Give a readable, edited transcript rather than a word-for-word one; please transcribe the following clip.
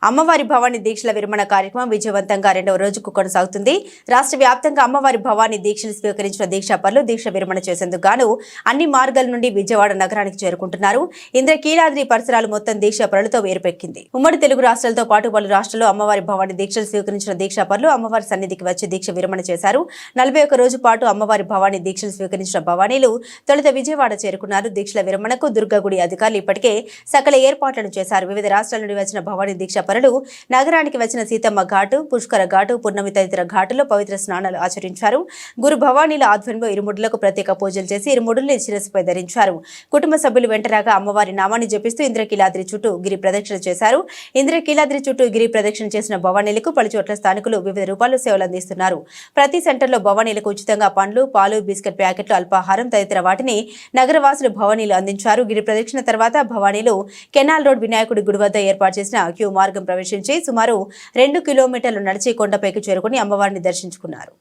అమ్మవారి భవానీ దీక్షల విరమణ కార్యక్రమం విజయవంతంగా రెండవ రోజుకు కొనసాగుతుంది. రాష్ట్ర వ్యాప్తంగా అమ్మవారి భవానీ దీక్షలు స్వీకరించిన దీక్షాపరులు దీక్ష విరమణ చేసేందుకు గాను అన్ని మార్గాల నుండి విజయవాడ నగరానికి చేరుకుంటున్నారు. ఇంద్రకీలాద్రి పరిసరాలు మొత్తం దీక్షాపరులతో వేరుపెక్కింది. ఉమ్మడి తెలుగు రాష్ట్రాలతో పాటు పలు రాష్ట్రాల్లో అమ్మవారి భవానీ దీక్షలు స్వీకరించిన దీక్షాపరులు అమ్మవారి సన్నిధికి వచ్చి దీక్ష విరమణ చేశారు. 41 రోజు పాటు అమ్మవారి భవానీ దీక్షలు స్వీకరించిన భవానీలు తొలుత విజయవాడ చేరుకున్నారు. దీక్షల విరమణకు దుర్గగుడి అధికారులు ఇప్పటికే సకల ఏర్పాట్లను చేశారు. వివిధ రాష్ట్రాల నుండి వచ్చిన భవానీ దీక్ష పరులు నగరానికి వచ్చిన సీతమ్మ ఘాటు, పుష్కర ఘాటు, పున్నమి తదితర ఘాటులో పవిత్ర స్నానాలు ఆచరించారు. గురు భవానీల ఆధ్వర్యంలో ఇరుముడులకు ప్రత్యేక పూజలు చేసి ఇరుముడుల్ని శిరస్సుపై ధరించారు. కుటుంబ సభ్యులు వెంటరాగా అమ్మవారి నామాన్ని జపిస్తూ ఇంద్రకీలాద్రి చుట్టూ గిరి ప్రదక్షిణ చేశారు. ఇంద్రకీలాద్రి చుట్టూ గిరి ప్రదక్షిణ చేసిన భవానీలకు పలుచోట్ల స్థానికులు వివిధ రూపాల్లో సేవలు అందిస్తున్నారు. ప్రతి సెంటర్లో భవానీలకు ఉచితంగా పండ్లు, పాలు, బిస్కెట్ ప్యాకెట్లు, అల్పాహారం తదితర వాటిని నగరవాసులు భవానీలు అందించారు. గిరి ప్రదక్షిణ తర్వాత భవానీలు కెనాల్ రోడ్ వినాయకుడి గుడి వద్ద ఏర్పాటు చేసిన క్యూ మార్గం ప్రవేశించి సుమారు 2 కిలోమీటర్లు నడిచి కొండపైకి చేరుకుని అమ్మవారిని దర్శించుకున్నారు.